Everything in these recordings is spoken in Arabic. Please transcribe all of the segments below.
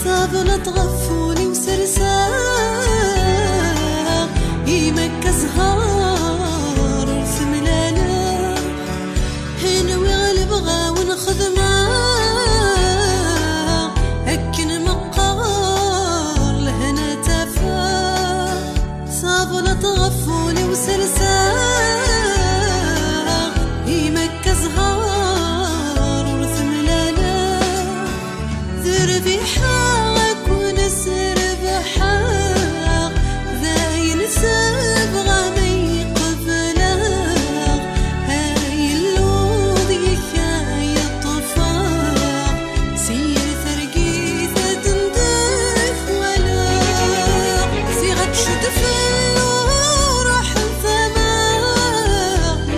فضلت غفوني وسرسار يمك زهار في ملاله هنوي غالب غا ونخذ معاه هكن مقار لهنا تفا فضلت غفوني وسرسار يمك زهار في ملاله ذربي حالك ونسر بحاق ذاين سبغى مي قبلاق هاي اللوذي هاي الطفاق سير ثرقيثة تندف ولا صيغة شدف الروح الثماق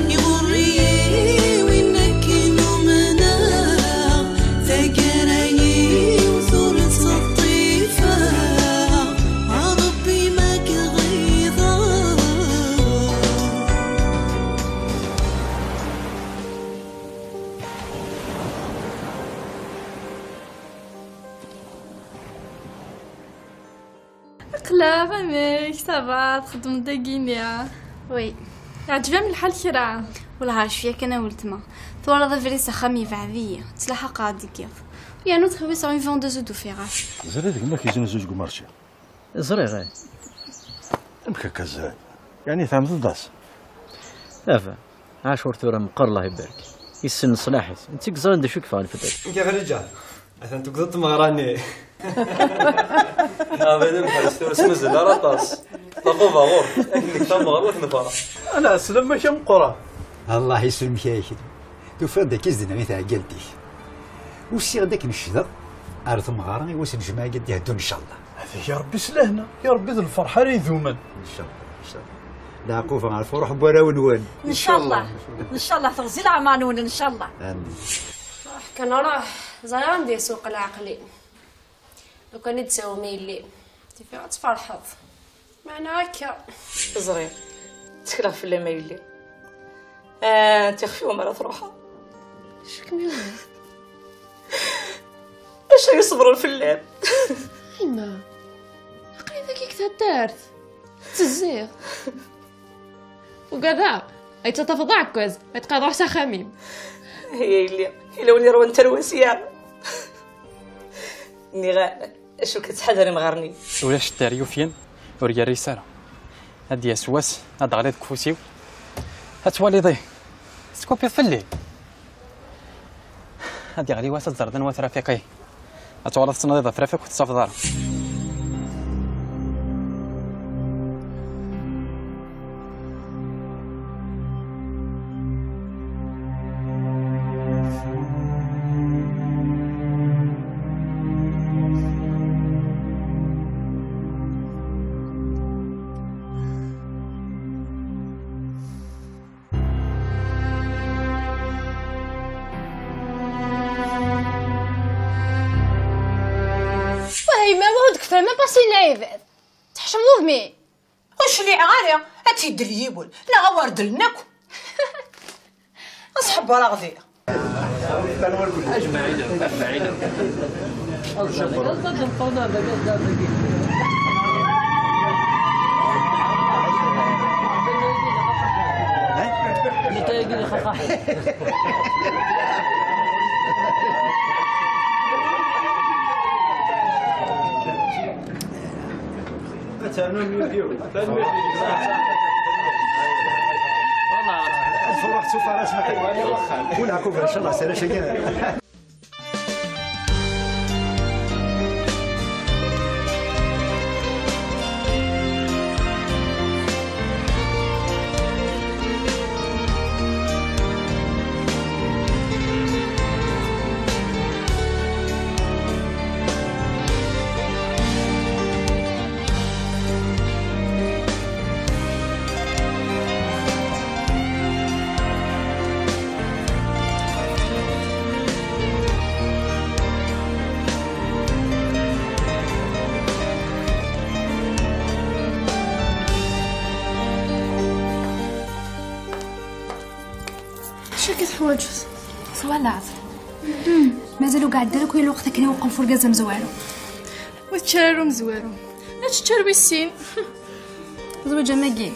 يغري وينك نمناق ثقري لا فهمك صافا تخدم داكينيا وي عجبني الحال كرا والله شويه كنا ولتما ثوره فريسه خمي بعديه تلاحق قاعد كيف يا نوت خوي سون فوندوز دو فيراش زريت ما كيجينا زوج كمارشي زري غير امك كزاي يعني ثامن الداس افا عاشور ثوره مقر الله يبارك يسن صلاحي انت كزران دي شوك فان فتاك كيف الرجال اثن تقضت مغراني هذا نمحس ثوره سمزل لا رطاس طاقو فاغور اكنك ثم غروت نفرح انا اسلم ماشي مقرا الله يسلمك يا اخي تفرد كيزنا مثل قلتي وسي غداك نشذا عرف مغارني وسن جماعه قد يهدون ان شاء الله هذا يا ربي سلهنا يا ربي ذو الفرحه راه يذومن ان شاء الله ان شاء الله لا عقوفه على الفرح بورا ونوان ان شاء الله ان شاء الله تغزل عمانون ان شاء الله امين كان راه زيان دي سوق العقلي لو كان تساوي ميلي تفي تفرحض معنا هكا زرير تكره في اللي ميلي تخفي ومرة روحها شكون باش يصبروا في الليل ايما قريبه كيك تدارت تزيغ وكذا هي تتفضع كوز تقاد روح سخامين هي اللي لو اللي روان تروسيا ني غا شو كتحضري مغرني ولا شتاريو فين وريا الرساله هاد يا سواس هاد غليظ كفوسيو هتواليضي سكوبي في الليل هادي غادي واسط زردن وترافيقي هتوالد صناديق ترافيق وتصافدار فما باسي نعيف تحشموه مي واش اللي غاليه اتيد اليبول لا غوارد لناكو اصحاب راغديه الفرح تشوف راسنا ولا كوفر ان شاء الله سير شي شكت حواجز صوالات مازالو قاعد دارك ويا الوقت كنا نوقف فرقازه مزوارو وتشارو مزوارو اش تشارو السين زوجة ماكين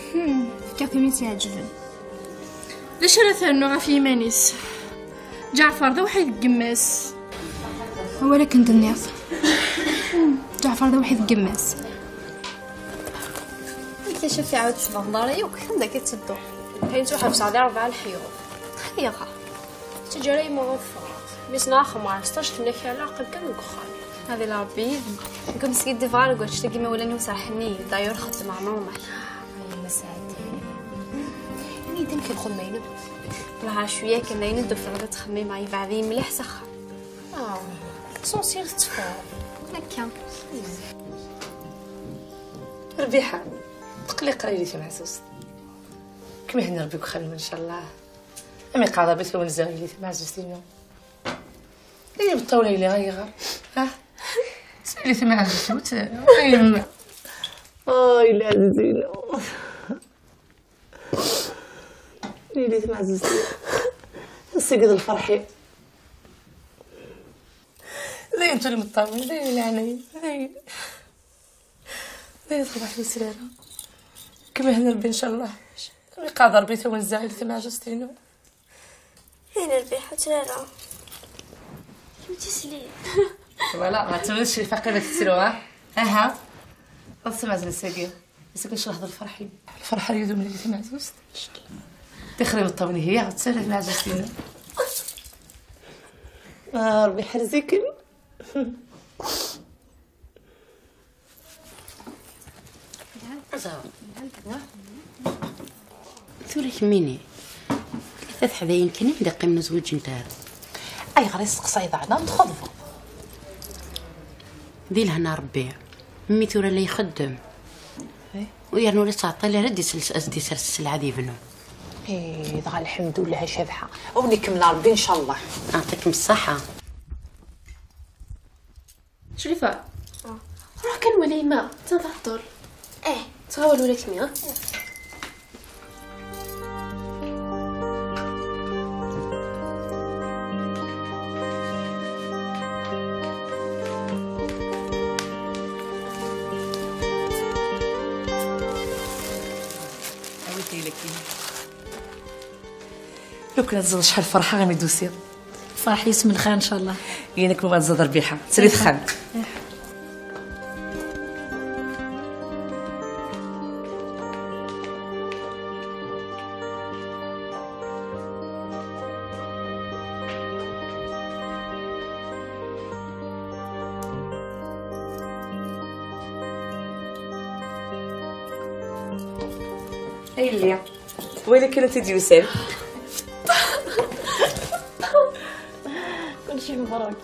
كافي ميتي عجبن ليش راه ثانو غافي يمانيس جعفر ذا وحيد قماس هو لا كنت الناس جعفر ذا وحيد قماس اكتشف عاود في بغداري وكان داك تسدو حيت حبس على 4 الحيوط ياغا تجري موفر بسنا خمار ستاش تنكي على عقل كان كخان هذه لابي كم سيد دفار قلت تلاقي ما ولا نوصحني داير خط مع نورمال مساعدي يعني تمكن خمينه لها شويه كنا يندو في ربط خمي معي بعدين مليح سخن سونسير تفور هكا ربيحه تقلي قليلي في معسوس كم هنا ربيك خلنا ان شاء الله امي قاعده بيت ونزاوي لي مع زوجتينا اللي بالطاوله اللي غير ها سالي في مع الزوت ايما الا عزيزينا اللي مع زوجتينا السيد الفرحي زي انتو اللي مطاوين زي العنايين زي صباح السراره كما هنا ربي ان شاء الله امي قاعده ربي تو نزاوي لي مع زوجتينا هنا الربيحة ترى تسلي فوالا ما تمنش فقيرة تسلوها ها غتسمع زين الساقيه يسكن شي لحظه الفرحين الفرحه اللي يدوم لي مع زوجتي تخرب الطوني هي غتسالف مع زوجتينا ربي يحرزك ثوري كميني ثلاث حذاين كنا ندقي من زوج نتاع اي غريس قصيده عنا تخضفوا ذي لهنا ربيع مي ثورا اللي يخدم ويا نوري تعطي لي ردي دي سلسل عادي بنو دغا الحمد لله شابحه ونكمل ربي ان شاء الله يعطيكم الصحه شريفه راه كان وليمه تنفطر تغاول ولا كمي لو كانت تزاد شحال فرحه غادي ندوسي فرح يسم الخير ان شاء الله ينك ما تزاد ربيحه سريت خان اي اللي ويلك كانت تديوسين كل شيء مبروك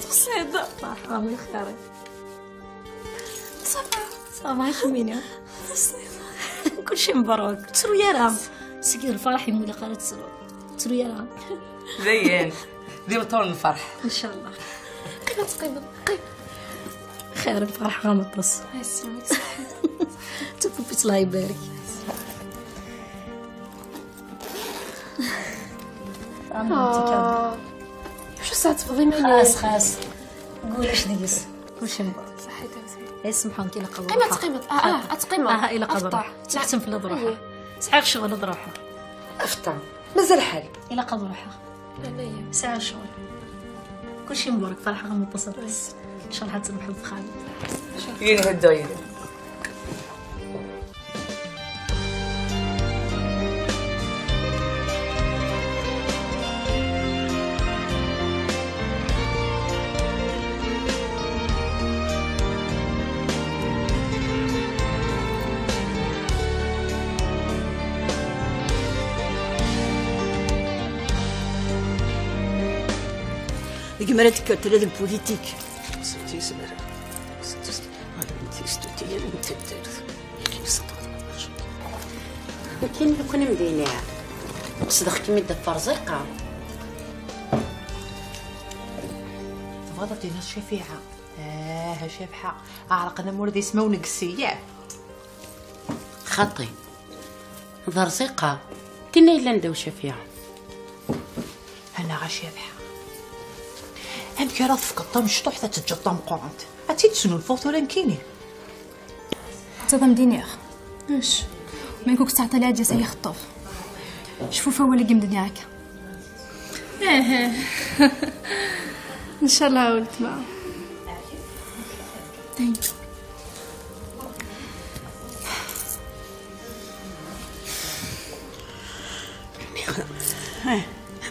تصيد مرحبا من خيرك صافا يخميني كل شيء مبروك تسرو يا رام سكير الفرح يمولي قالت تسرو يا رام زين ديما طول الفرح ان شاء الله قيمة خيرك فرح غمطس. يسلمك صحيت. تبوبيت الله يبارك. واش الساعه تفضي معايا؟ خاص قولي اش ديس كلشي مبروك. صحيت يسمحوا لك الا قبل تقيمه تقيمه الا قبل روح تحسن في الضروحه صحيح شغل الضروحه افطر مازال حالي الا قبل روحها ساعه شغل كلشي مبروك فرحه غنبسط ان شاء الله تسمحوا في خالد ينهدوا يدي ديك مرة تكتر هذا البوليتيك ستي سمرة ستي انت لكن لو كنا مدينيها صدقتي مدة فرزيقة تبغى دينا الشفيعة شافحة عرقنا موردي اسمه نقسية خطي ضرزيقة دينا إلا ندو شفيعة أنا غشافحة هم كي راه تفكر مشطوح تتجطم قرنت عتي تسنو الفوتورين كيني تضم دينيغ اش ما يكوك تعطي لها جزاي خطوف شوفوا هو اللي قم دنياك ان شاء الله ولت ما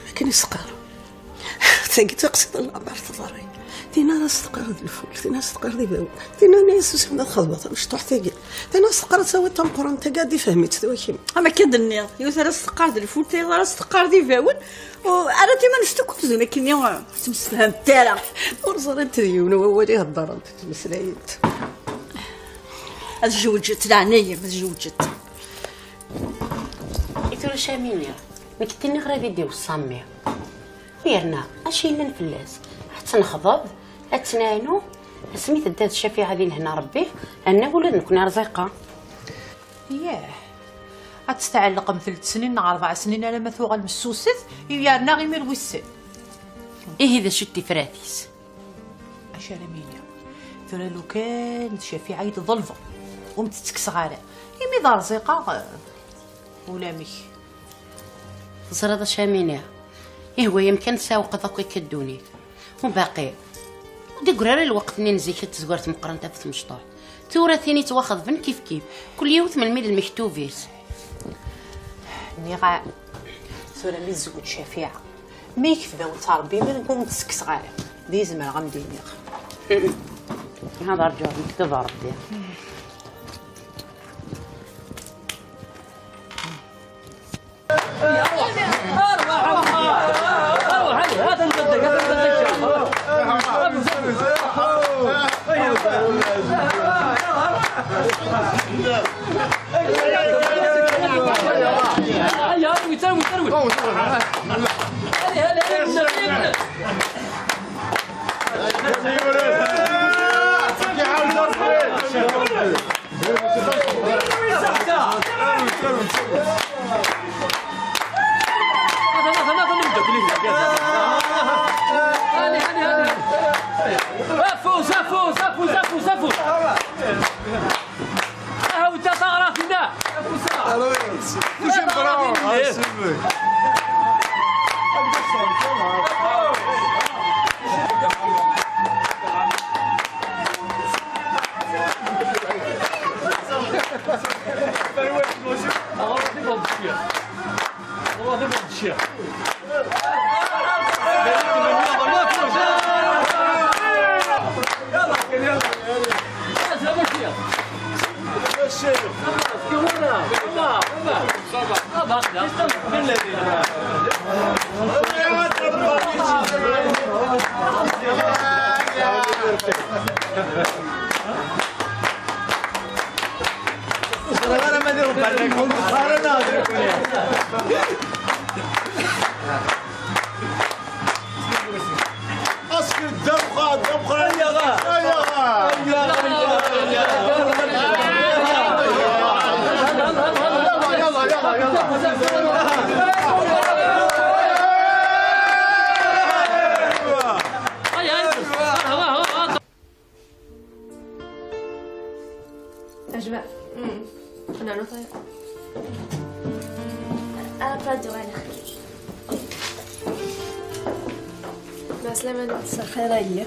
ما كان يسقر تقصد الله بارت ضري دينا ناس تقرا الفول دينا ناس تقرا باو دينا ناس سمنا الخلبطه مش تحتاج دينا تقرا سوا تنقر انت قاعد فهمت توكي اما كدني يوث راس تقرا الفول تي راس تقرا دي باون انا تي ما نستكوت لكن يوم تمسفهم تالا ورزر انت يون هو اللي هضر مسلايت اتزوجت لعنيه تزوجت يتولى شامينيا مكتني غير يدي وصامي ويرنا اشي لنا نفلاس حتى نخضب اتناينو سميت الداد الشفيعه هذه لهنا ربي انا ولاد نكون رزيقه ياه غتستعلق من 3 سنين 4 سنين على ما ثوغ المسوسث يارنا غير مير ويسن ايه اذا شتي فراتيس اش انا مينيا ترى لو كان الشفيعه يتظلفه ومتتكس غاله يمي دار رزيقه ولا مي زرادة شامينيا إيه هو يمكن ساوق ذاك يكدوني وباقي ودي قرار الوقت منين زيك تزورت مقرنتها في مشطوح تورثيني تواخذ بن كيف كل يوم 800 المكتوبيس نيغا سولا مي زوج شفيعه مي كيف ذا وتربي ما نقوم تسكس غاله دي زمان غندير هذا رجال مكتوب ربي اسكت دبخه يا غا نعاودو على خير. مع السلامة نوال. مساء الخير هي.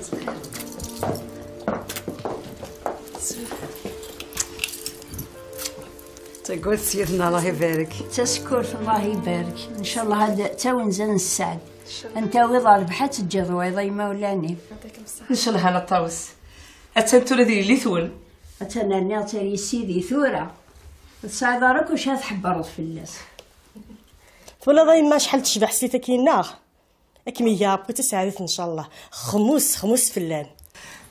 تقول سيدنا الله يبارك. تشكر الله يبارك. ان شاء الله هذا تا ونزل السعد. انت ويضا ربحت تجر ويضا مولاني. ان شاء الله على طاوس. اتنتو ديري لي ثول. اتناني عطيري سيدي ثورة. تساعد راك واش تحبرت في الناس. ولا ضايما شحال تشبح سليتا كينا. اكمية بغيتي سعادت ان شاء الله. خموس فلان.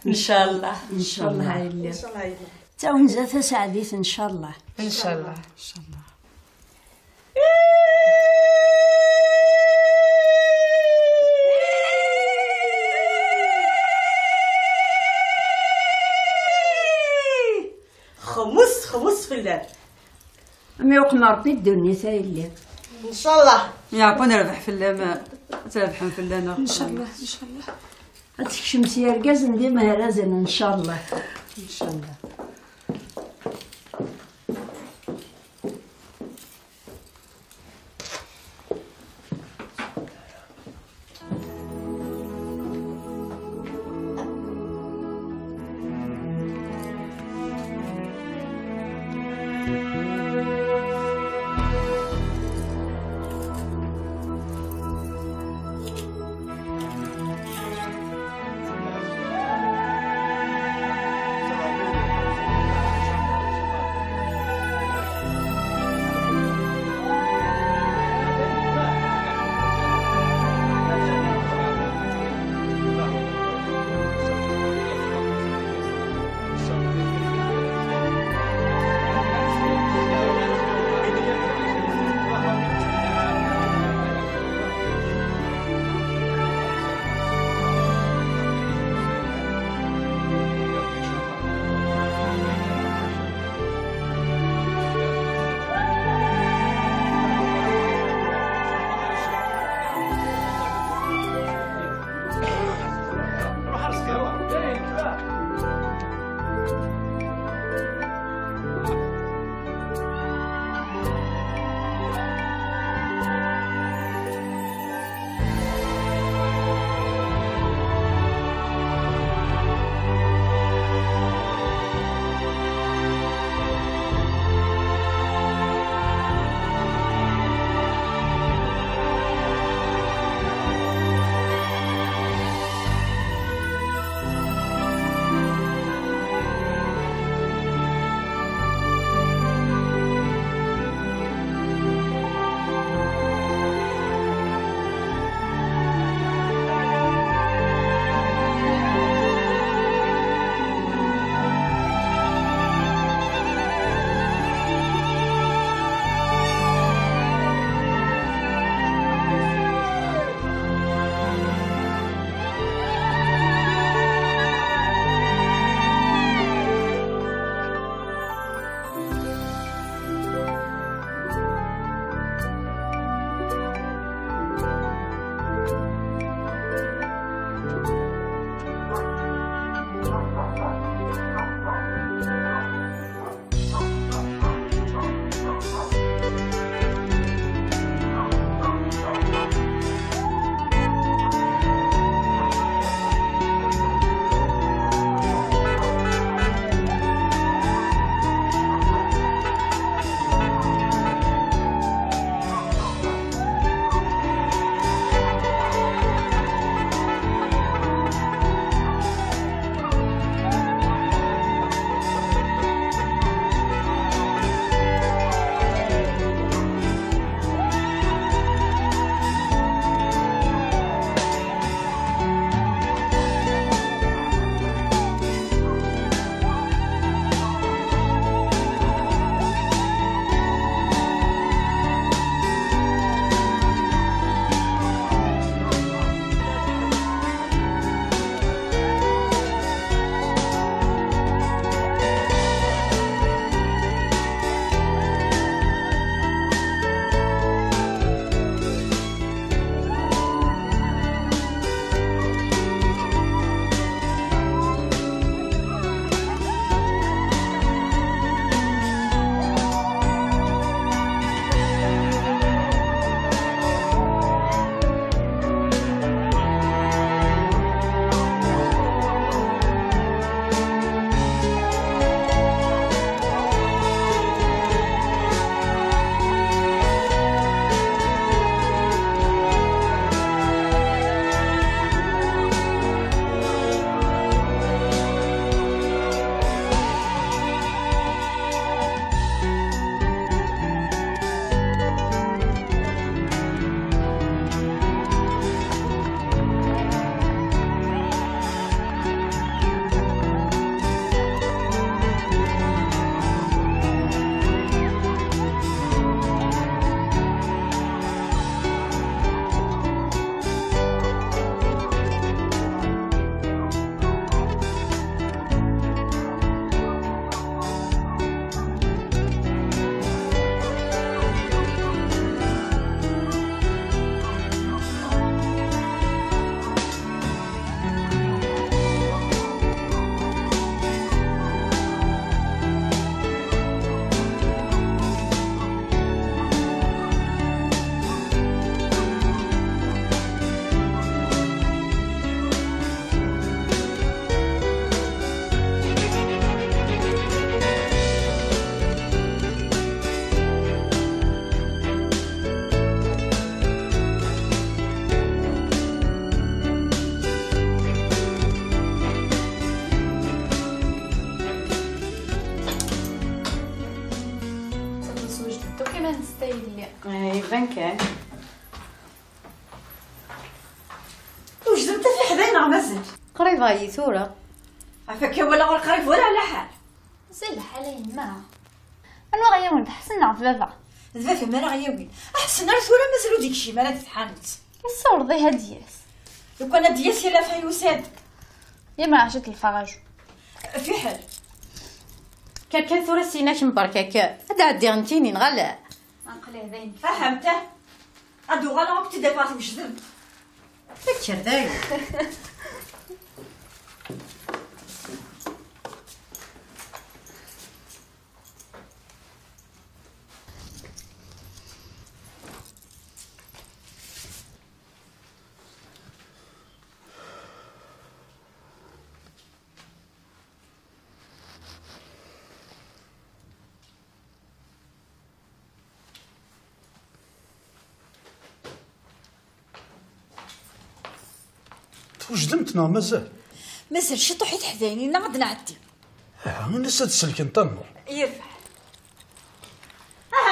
ان شاء الله. ان شاء الله هايلي. ان شاء الله تا ونزل سعديت ان شاء الله. ان شاء الله. خموس فلان. امي وقنا ربي الدنيا ثايلي. ان شاء الله. يعرفون ربح فلان تربحون فلانة. ان شاء الله ان شاء الله. هاتك شمسية ركاز ندير مهرزن ان شاء الله. ان شاء الله. كان وجدت في حداينا مازال قريبه هي ثوره عفاك ولا قريب ولا على حال زين حالين ما انا غيا نحسن نعرف بابا دابا ما راه غياوي احسن نعرف ولا مازالو ديكشي ما لا تتحانت يصور ضيها دياس لو كان دياس يلا في يوساد يا ما عجبت الفراج في حال كان ثوره سيناش مباركاك هذا عدي غنتيني نغلا نقلي هذين فهمته ادو غلا وقت دابا وجدت فكر داير وجدمتنا مازال شي طوحيت حدايني لا غاد نعدي نسى تسلك انت النور يرفع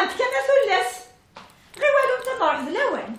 انت كما ثلاث غير والو انت طرح ذ الاوان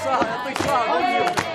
الصحة يعطيك الصحة